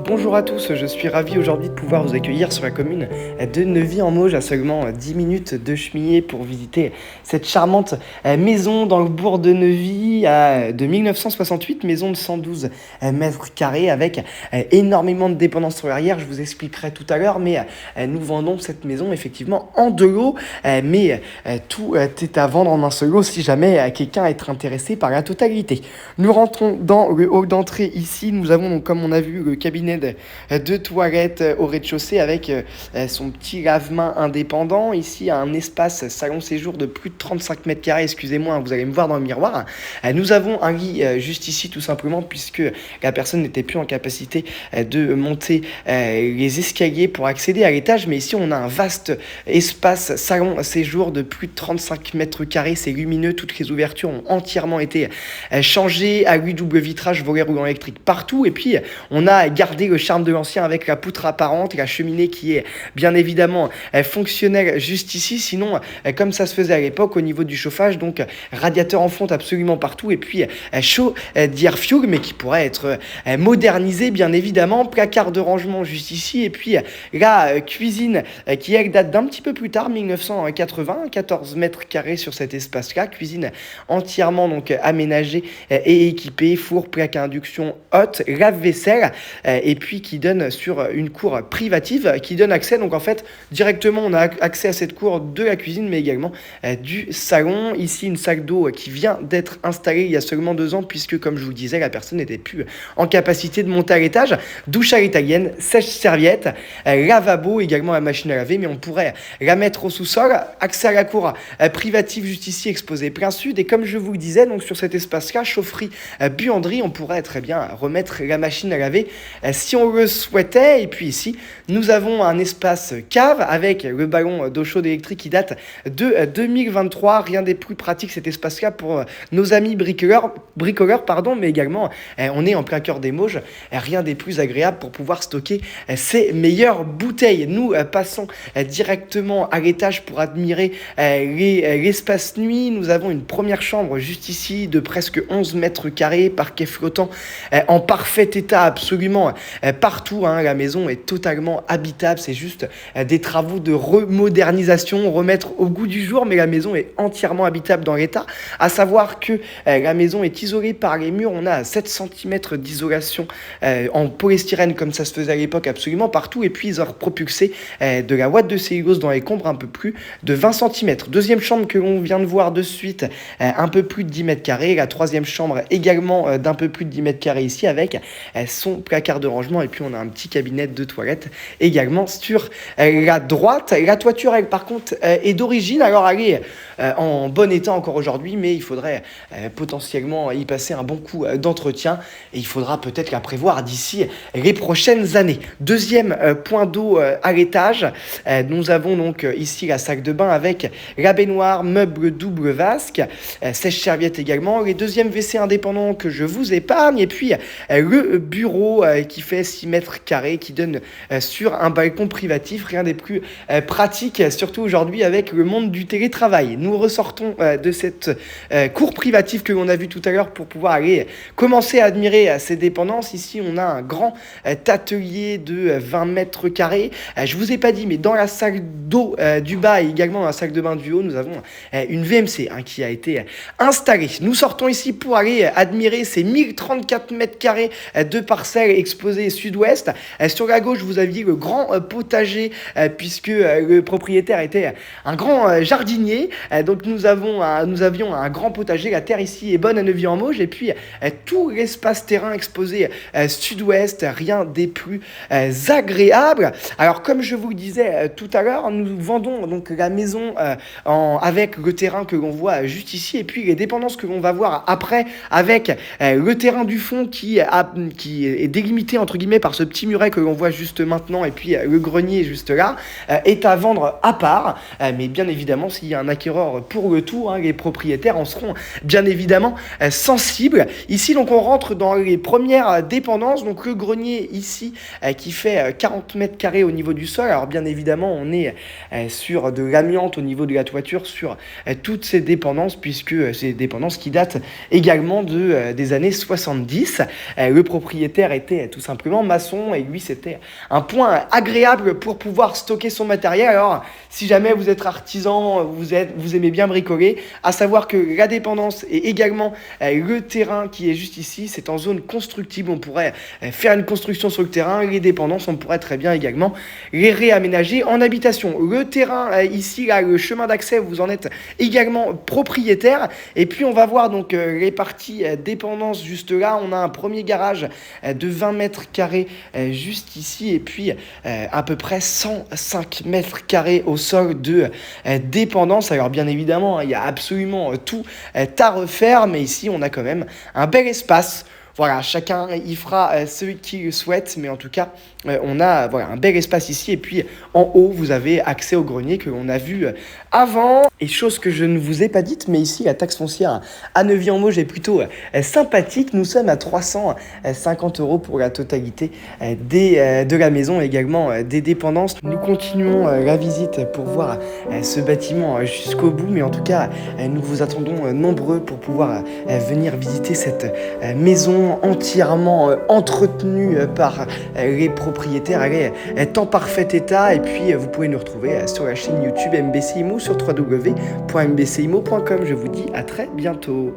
Bonjour à tous, je suis ravi aujourd'hui de pouvoir vous accueillir sur la commune de Neuvy-en-Mauges, à seulement 10 minutes de Chemillé, pour visiter cette charmante maison dans le bourg de Neuvy de 1968, maison de 112 mètres carrés avec énormément de dépendances sur l'arrière. Je vous expliquerai tout à l'heure, mais nous vendons cette maison effectivement en deux lots, mais tout est à vendre en un seul lot si jamais quelqu'un est intéressé par la totalité. Nous rentrons dans le hall d'entrée ici. Nous avons donc, comme on a vu, le cabinet de toilettes au rez-de-chaussée avec son petit lave-main indépendant. Ici, un espace salon séjour de plus de 35 mètres carrés. Excusez-moi, vous allez me voir dans le miroir. Nous avons un lit juste ici, tout simplement, puisque la personne n'était plus en capacité de monter les escaliers pour accéder à l'étage. Mais ici, on a un vaste espace salon séjour de plus de 35 mètres carrés. C'est lumineux. Toutes les ouvertures ont entièrement été changées à lui double vitrage, volet roulant électrique partout. Et puis, on a gardé le charme de l'ancien avec la poutre apparente, la cheminée qui est bien évidemment fonctionnelle juste ici. Sinon, comme ça se faisait à l'époque au niveau du chauffage, donc radiateur en fonte absolument partout, et puis chaud d'air fuel, mais qui pourrait être modernisé bien évidemment. Placard de rangement juste ici, et puis la cuisine qui elle date d'un petit peu plus tard, 1980, 14 mètres carrés sur cet espace-là. Cuisine entièrement donc aménagée et équipée, four, plaque à induction haute, lave-vaisselle, et puis qui donne sur une cour privative qui donne accès, donc en fait directement on a accès à cette cour de la cuisine, mais également du salon. Ici, une salle d'eau qui vient d'être installée il y a seulement 2 ans, puisque comme je vous disais, la personne n'était plus en capacité de monter à l'étage. Douche à l'italienne, sèche-serviette, lavabo, également la machine à laver, mais on pourrait la mettre au sous-sol. Accès à la cour privative juste ici, exposée plein sud, et comme je vous le disais, donc sur cet espace-là, chaufferie, buanderie, on pourrait très bien remettre la machine à laver si on le souhaitait. Et puis ici, nous avons un espace cave avec le ballon d'eau chaude électrique qui date de 2023. Rien des plus pratiques, cet espace-là, pour nos amis bricoleurs, mais également on est en plein cœur des Mauges. Rien des plus agréable pour pouvoir stocker ses meilleures bouteilles. Nous passons directement à l'étage pour admirer l'espace nuit. Nous avons une première chambre juste ici de presque 11 mètres carrés, parquet flottant en parfait état absolument partout. La maison est totalement habitable. C'est juste des travaux de remodernisation, remettre au goût du jour, mais la maison est entièrement habitable dans l'état. À savoir que la maison est isolée par les murs. On a 7 cm d'isolation en polystyrène, comme ça se faisait à l'époque, absolument partout. Et puis ils ont propulsé de la ouate de cellulose dans les combres, un peu plus de 20 cm. Deuxième chambre que l'on vient de voir de suite, un peu plus de 10 mètres carrés. La troisième chambre également d'un peu plus de 10 mètres carrés ici, avec son placard de rangement, et puis on a un petit cabinet de toilette également sur la droite. La toiture, elle, par contre, est d'origine. Alors elle est en bon état encore aujourd'hui, mais il faudrait potentiellement y passer un bon coup d'entretien, et il faudra peut-être la prévoir d'ici les prochaines années. Deuxième point d'eau à l'étage, nous avons donc ici la salle de bain avec la baignoire, meuble double vasque, sèche-serviette également, les deuxièmes WC indépendants que je vous épargne, et puis le bureau qui fait 6 mètres carrés, qui donne sur un balcon privatif. Rien des plus pratiques, surtout aujourd'hui avec le monde du télétravail. Nous ressortons de cette cour privative que l'on a vue tout à l'heure pour pouvoir aller commencer à admirer ces dépendances. Ici, on a un grand atelier de 20 mètres carrés. Je vous ai pas dit, mais dans la salle d'eau du bas et également dans la salle de bain du haut, nous avons une VMC qui a été installée. Nous sortons ici pour aller admirer ces 1034 mètres carrés de parcelles exposées sud-ouest. Sur la gauche, vous aviez le grand potager, puisque le propriétaire était un grand jardinier. Donc nous avions un grand potager. La terre ici est bonne à Neuvy-en-Mauges, et puis tout l'espace terrain exposé sud-ouest, rien des plus agréables. Alors comme je vous le disais tout à l'heure, nous vendons donc la maison avec le terrain que l'on voit juste ici, et puis les dépendances que l'on va voir après, avec le terrain du fond qui est délimité entre guillemets par ce petit muret que l'on voit juste maintenant, et puis le grenier juste là est à vendre à part. Mais bien évidemment, s'il y a un acquéreur pour le tout, les propriétaires en seront bien évidemment sensibles. Ici, donc, on rentre dans les premières dépendances. Donc, le grenier ici qui fait 40 mètres carrés au niveau du sol. Alors, bien évidemment, on est sur de l'amiante au niveau de la toiture, sur toutes ces dépendances, puisque c'est des dépendances qui datent également des années 70. Le propriétaire était tout simplement simplement maçon, et lui c'était un point agréable pour pouvoir stocker son matériel. Alors si jamais vous êtes artisan, vous aimez bien bricoler, à savoir que la dépendance et également le terrain qui est juste ici, c'est en zone constructible. On pourrait faire une construction sur le terrain. Les dépendances, on pourrait très bien également les réaménager en habitation. Le terrain ici, là, le chemin d'accès, vous en êtes également propriétaire. Et puis on va voir donc les parties dépendance juste là. On a un premier garage de 20 mètres carrés juste ici, et puis à peu près 105 mètres carrés au sol de dépendance. Alors bien évidemment, il y a absolument tout à refaire, mais ici on a quand même un bel espace. Voilà, chacun y fera ce qu'il souhaite, mais en tout cas, on a voilà, un bel espace ici. Et puis en haut, vous avez accès au grenier que l'on a vu avant. Et chose que je ne vous ai pas dite, mais ici, la taxe foncière à Neuvy-en-Mauges est plutôt sympathique. Nous sommes à 350 € pour la totalité de la maison, également des dépendances. Nous continuons la visite pour voir ce bâtiment jusqu'au bout, mais en tout cas, nous vous attendons nombreux pour pouvoir venir visiter cette maison entièrement entretenue par les propriétaires. Elle est en parfait état, et puis vous pouvez nous retrouver sur la chaîne YouTube MBC Immo sur www.mbcimmo.com. Je vous dis à très bientôt.